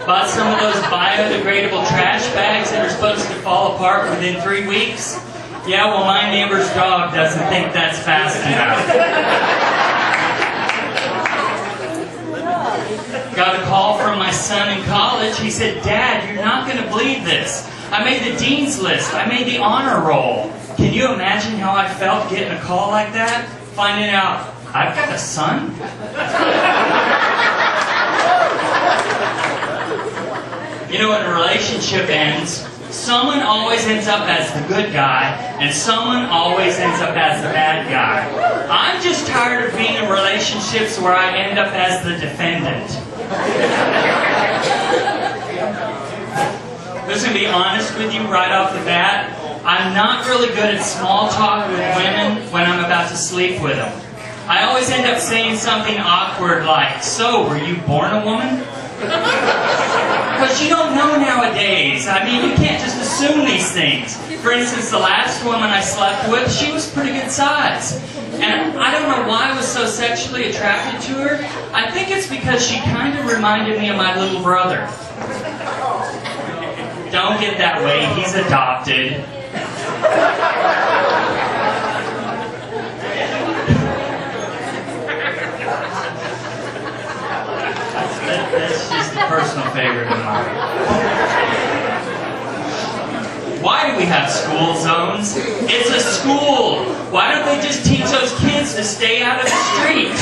Bought some of those biodegradable trash bags that are supposed to fall apart within 3 weeks. Yeah, well, my neighbor's dog doesn't think that's fast enough. Got a call from my son in college. He said, "Dad, you're not going to believe this. I made the dean's list. I made the honor roll." Can you imagine how I felt getting a call like that? Finding out I've got a son? You know, when a relationship ends, someone always ends up as the good guy, and someone always ends up as the bad guy. I'm just tired of being in relationships where I end up as the defendant. I'm just going to be honest with you right off the bat. I'm not really good at small talk with women when I'm about to sleep with them. I always end up saying something awkward like, "So, were you born a woman?" Because you don't know nowadays. I mean, you can't just assume these things. For instance, the last woman I slept with, she was pretty good size. And I don't know why I was so sexually attracted to her. I think it's because she kind of reminded me of my little brother. Don't get that way, he's adopted. That's just a personal favorite of mine. Why do we have school zones? It's a school. Why don't they just teach those kids to stay out of the street?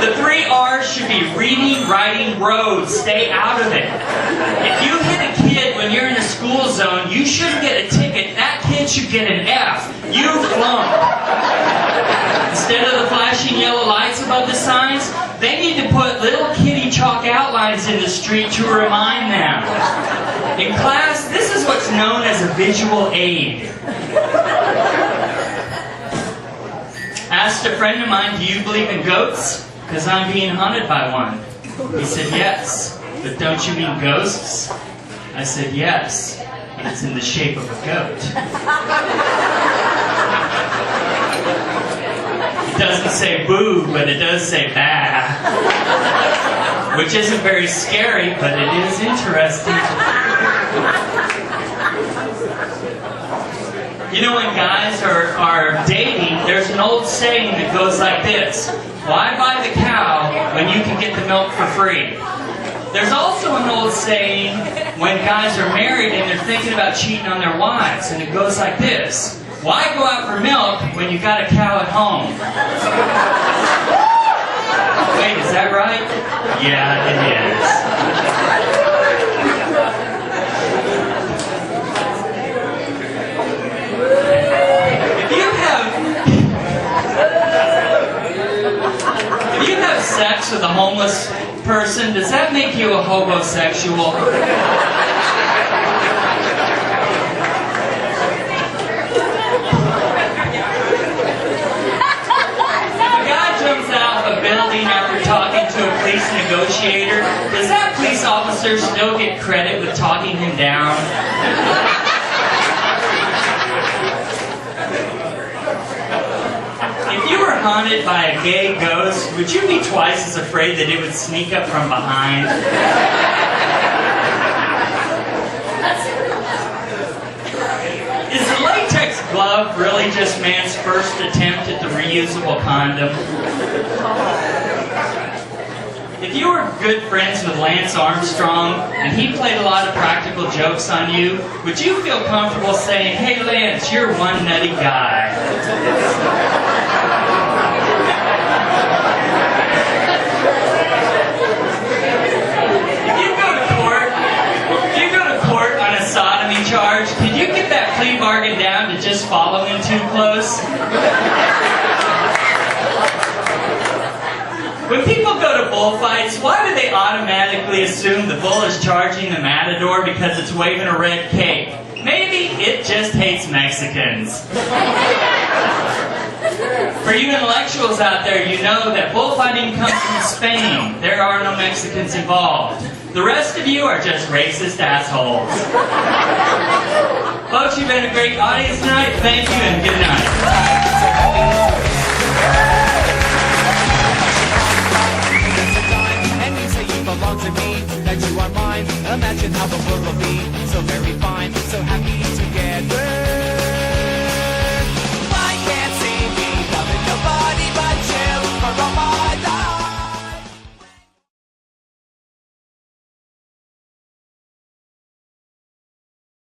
The 3 R's should be reading, writing, roads. Stay out of it. If you hit a kid when you're in a school zone, you shouldn't get a ticket. That kid should get an F. You flunked. Instead of the flashing yellow lights above the signs, they need to put little kitty chalk outlines in the street to remind them. In class, this is what's known as a visual aid. Asked a friend of mine, "Do you believe in goats? Because I'm being haunted by one." He said, "Yes, but don't you mean ghosts?" I said, "Yes, but it's in the shape of a goat." It doesn't say boo, but it does say bah. Which isn't very scary, but it is interesting. You know, when guys are dating, there's an old saying that goes like this: "Why buy the cow when you can get the milk for free?" There's also an old saying when guys are married and they're thinking about cheating on their wives, and it goes like this: "Why go out for milk when you got a cow at home?" Wait, is that right? Yeah, it is. If you have sex with a homeless person, does that make you a homosexual? After talking to a police negotiator, does that police officer still get credit with talking him down? If you were haunted by a gay ghost, would you be twice as afraid that it would sneak up from behind? Is the latex glove really just man's first attempt at the reusable condom? If you were good friends with Lance Armstrong and he played a lot of practical jokes on you, would you feel comfortable saying, "Hey Lance, you're one nutty guy"? If you go to court on a sodomy charge, can you get that plea bargain down to just following too close? When people go to bullfights, why do they automatically assume the bull is charging the matador because it's waving a red cape? Maybe it just hates Mexicans. For you intellectuals out there, you know that bullfighting comes from Spain. There are no Mexicans involved. The rest of you are just racist assholes. Folks, you've been a great audience tonight. Thank you and good night. belong to me, that you are mine. Imagine how the world will be so very fine, so happy